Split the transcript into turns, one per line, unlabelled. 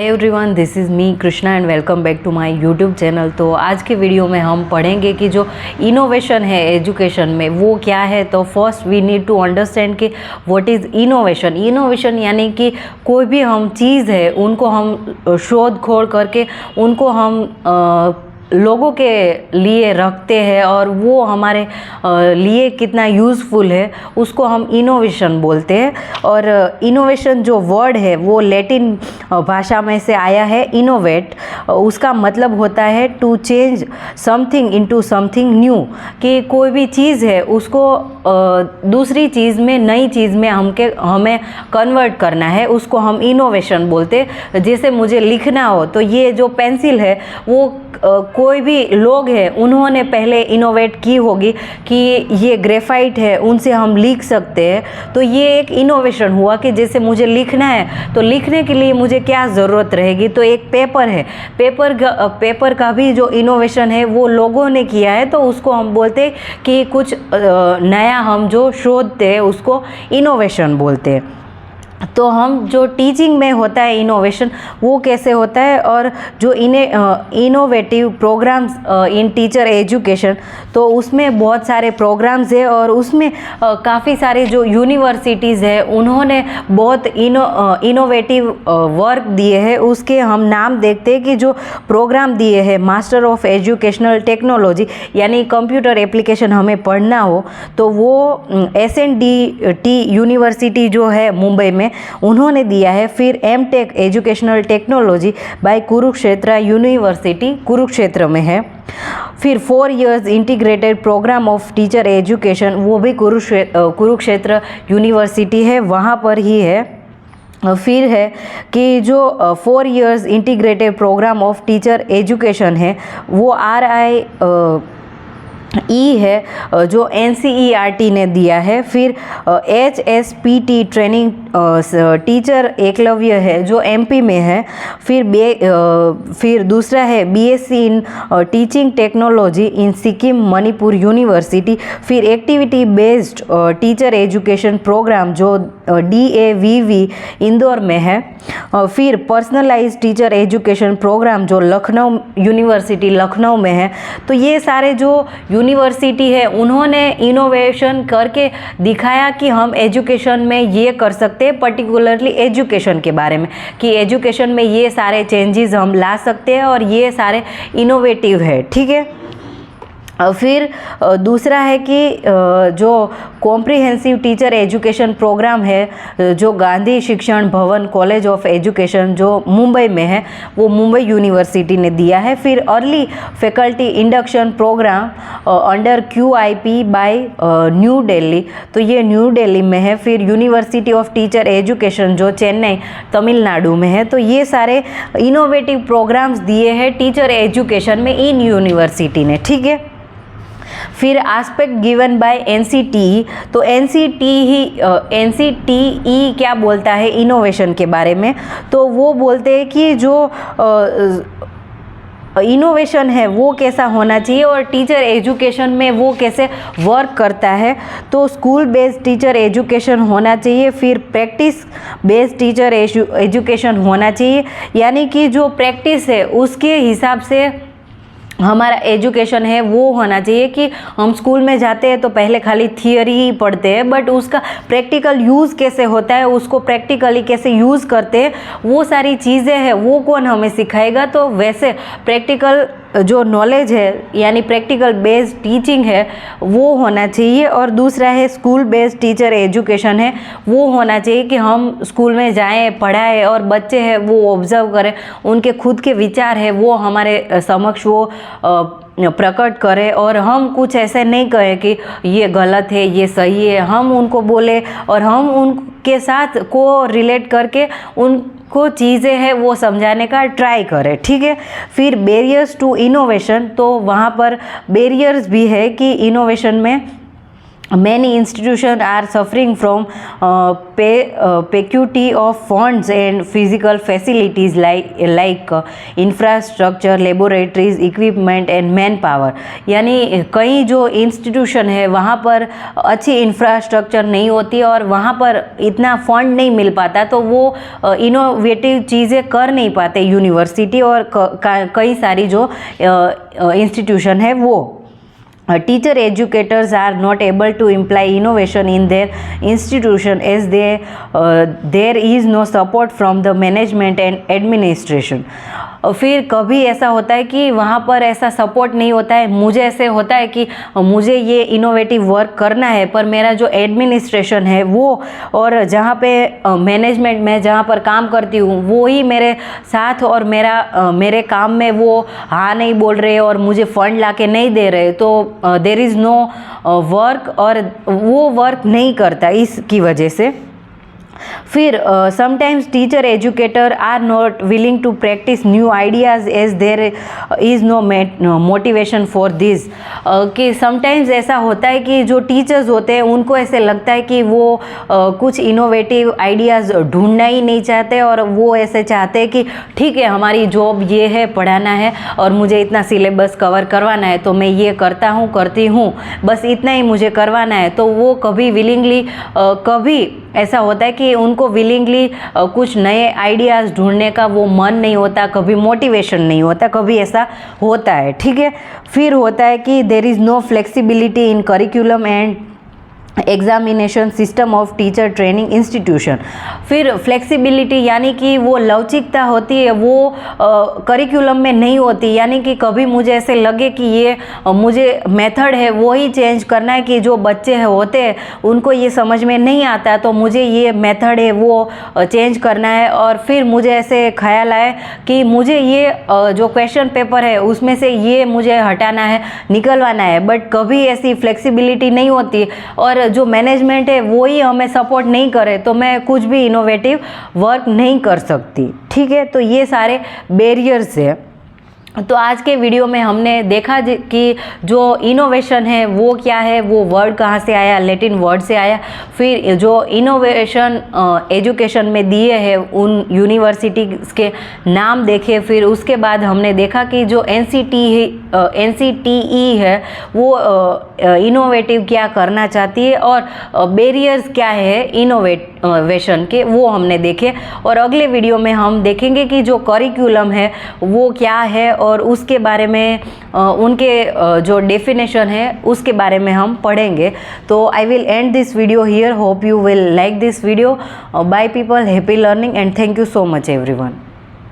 Hi everyone, this is me Krishna and welcome back to my YouTube channel. तो आज के video में हम पढ़ेंगे कि जो इनोवेशन है एजुकेशन में वो क्या है। तो first we need to understand कि व्हाट इज़ इनोवेशन। इनोवेशन यानी कि कोई भी हम चीज़ है उनको हम शोध खोल करके उनको हम लोगों के लिए रखते हैं और वो हमारे लिए कितना यूज़फुल है उसको हम इनोवेशन बोलते हैं। और इनोवेशन जो वर्ड है वो लैटिन भाषा में से आया है इनोवेट। उसका मतलब होता है to change something into something new, कि कोई भी चीज़ है उसको दूसरी चीज़ में, नई चीज़ में हमें कन्वर्ट करना है, उसको हम इनोवेशन बोलते हैं। जैसे मुझे लिखना हो तो ये जो पेंसिल है वो कोई भी लोग हैं उन्होंने पहले इनोवेट की होगी कि ये ग्रेफाइट है, उनसे हम लिख सकते हैं। तो ये एक इनोवेशन हुआ कि जैसे मुझे लिखना है तो लिखने के लिए मुझे क्या ज़रूरत रहेगी, तो एक पेपर है, पेपर का भी जो इनोवेशन है वो लोगों ने किया है, तो उसको हम बोलते हैं कि कुछ नया हम जो शोधते हैं उसको इनोवेशन बोलते हैं। तो हम जो टीचिंग में होता है इनोवेशन वो कैसे होता है, और जो इनोवेटिव प्रोग्राम्स इन टीचर एजुकेशन, तो उसमें बहुत सारे प्रोग्राम्स है और उसमें काफ़ी सारे जो यूनिवर्सिटीज़ है उन्होंने बहुत इनोवेटिव वर्क दिए हैं। उसके हम नाम देखते हैं कि जो प्रोग्राम दिए हैं मास्टर ऑफ एजुकेशनल टेक्नोलॉजी, यानी कंप्यूटर एप्लीकेशन हमें पढ़ना हो तो वो SNDT यूनिवर्सिटी जो है मुंबई में उन्होंने दिया है। फिर M.Tech educational technology by Kurukshetra university Kurukshetra में है। फिर 4 years integrated programme of teacher education, वो भी कुरुक्षेत्र यूनिवर्सिटी है, वहाँ पर ही है। फिर है कि जो 4 years integrated programme of teacher education है वो RIE है जो NCERT ने दिया है। फिर HSPT ट्रेनिंग टीचर एकलव्य है जो MP में है। फिर दूसरा है BSc in teaching technology in Sikkim Manipur university. फिर activity based teacher education programme जो DAVV इंदौर में है। फिर पर्सनलाइज टीचर एजुकेशन प्रोग्राम जो लखनऊ यूनिवर्सिटी लखनऊ में है। तो ये सारे जो यूनिवर्सिटी है उन्होंने इनोवेशन करके दिखाया कि हम एजुकेशन में ये कर सकते हैं, पर्टिकुलरली एजुकेशन के बारे में, कि एजुकेशन में ये सारे चेंजेस हम ला सकते हैं और ये सारे इनोवेटिव है। ठीक है। फिर दूसरा है कि जो कॉम्प्रिहेंसिव टीचर एजुकेशन प्रोग्राम है जो गांधी शिक्षण भवन कॉलेज ऑफ एजुकेशन जो मुंबई में है वो मुंबई यूनिवर्सिटी ने दिया है। फिर early faculty induction programme under QIP by new Delhi, तो ये न्यू दिल्ली में है। फिर यूनिवर्सिटी ऑफ टीचर एजुकेशन जो चेन्नई तमिलनाडु में है। तो ये सारे इनोवेटिव प्रोग्राम्स दिए हैं टीचर एजुकेशन में इन यूनिवर्सिटी ने। ठीक है। फिर एस्पेक्ट गिवन बाय NCTE, तो NCTE क्या बोलता है इनोवेशन के बारे में, तो वो बोलते हैं कि जो इनोवेशन है वो कैसा होना चाहिए और टीचर एजुकेशन में वो कैसे वर्क करता है। तो स्कूल बेस्ड टीचर एजुकेशन होना चाहिए, फिर प्रैक्टिस बेस्ड टीचर एजुकेशन होना चाहिए, यानी कि जो प्रैक्टिस है उसके हिसाब से हमारा एजुकेशन है वो होना चाहिए कि हम स्कूल में जाते हैं तो पहले खाली थियोरी ही पढ़ते हैं, बट उसका प्रैक्टिकल यूज़ कैसे होता है, उसको प्रैक्टिकली कैसे यूज़ करते हैं, वो सारी चीज़ें हैं वो कौन हमें सिखाएगा। तो वैसे प्रैक्टिकल जो नॉलेज है यानी प्रैक्टिकल बेस्ड टीचिंग है वो होना चाहिए। और दूसरा है स्कूल बेस्ड टीचर एजुकेशन है, वो होना चाहिए कि हम स्कूल में जाएं, पढ़ाएं और बच्चे हैं वो ऑब्जर्व करें, उनके खुद के विचार है वो हमारे समक्ष वो प्रकट करें और हम कुछ ऐसे नहीं कहें कि ये गलत है ये सही है, हम उनको बोले और हम उनके साथ को रिलेट करके उनको चीज़ें हैं वो समझाने का ट्राई करें। ठीक है। फिर बैरियर्स टू इनोवेशन, तो वहाँ पर बैरियर्स भी है कि इनोवेशन में many institutions are suffering from vacuity of funds and physical facilities like infrastructure, laboratories, equipment and manpower। यानी कई जो इंस्टीट्यूशन है वहाँ पर अच्छी इंफ्रास्ट्रक्चर नहीं होती और वहाँ पर इतना फंड नहीं मिल पाता, तो वो इनोवेटिव चीज़ें कर नहीं पाते यूनिवर्सिटी और कई सारी जो इंस्टीट्यूशन है वो। Teacher educators are not able to imply innovation in their institution as there is no support from the management and administration। फिर कभी ऐसा होता है कि वहाँ पर ऐसा सपोर्ट नहीं होता है। मुझे ऐसे होता है कि मुझे ये इनोवेटिव वर्क करना है, पर मेरा जो एडमिनिस्ट्रेशन है वो और जहाँ पे मैनेजमेंट में जहाँ पर काम करती हूँ वो ही मेरे साथ और मेरे काम में वो हाँ नहीं बोल रहे और मुझे फंड ला के नहीं दे रहे, तो देयर इज़ नो वर्क और वो वर्क नहीं करता इसकी वजह से। फिर sometimes teacher educator are not willing to practise new ideas as there is no motivation for this. कि समटाइम्स ऐसा होता है कि जो टीचर्स होते हैं उनको ऐसे लगता है कि वो कुछ इनोवेटिव आइडियाज़ ढूंढना ही नहीं चाहते और वो ऐसे चाहते हैं कि ठीक है हमारी जॉब ये है, पढ़ाना है और मुझे इतना सिलेबस कवर करवाना है तो मैं ये करता हूँ, करती हूँ, बस इतना ही मुझे करवाना है। तो वो कभी विलिंगली कभी ऐसा होता है कि उनको विलिंगली कुछ नए आइडियाज़ ढूंढने का वो मन नहीं होता, कभी मोटिवेशन नहीं होता, कभी ऐसा होता है। ठीक है। फिर होता है कि there is no flexibility in curriculum and examination system of teacher training institution. फिर फ्लेक्सिबिलिटी यानी कि वो लवचिकता होती है वो करिकुलम में नहीं होती। यानी कि कभी मुझे ऐसे लगे कि ये मुझे मेथड है वो ही चेंज करना है, कि जो बच्चे होते हैं उनको ये समझ में नहीं आता तो मुझे ये मेथड है वो चेंज करना है। और फिर मुझे ऐसे ख्याल आए कि मुझे ये जो क्वेश्चन पेपर है उसमें से ये मुझे हटाना है, निकलवाना है, बट कभी ऐसी फ्लेक्सिबिलिटी नहीं होती और जो मैनेजमेंट है वो ही हमें सपोर्ट नहीं करे तो मैं कुछ भी इनोवेटिव वर्क नहीं कर सकती। ठीक है। तो ये सारे बैरियर्स है। तो आज के वीडियो में हमने देखा कि जो इनोवेशन है वो क्या है, वो वर्ड कहाँ से आया, लैटिन वर्ड से आया। फिर जो इनोवेशन एजुकेशन में दिए हैं उन यूनिवर्सिटीज़ के नाम देखे। फिर उसके बाद हमने देखा कि जो NCTE है वो इनोवेटिव क्या करना चाहती है और बैरियर्स क्या है इनोवेशन के, वो हमने देखे। और अगले वीडियो में हम देखेंगे कि जो करिकुलम है वो क्या है और उसके बारे में उनके जो डेफिनेशन है उसके बारे में हम पढ़ेंगे। तो I will and this video here. Hope you will like this video. By people, happy learning and thank you so much everyone.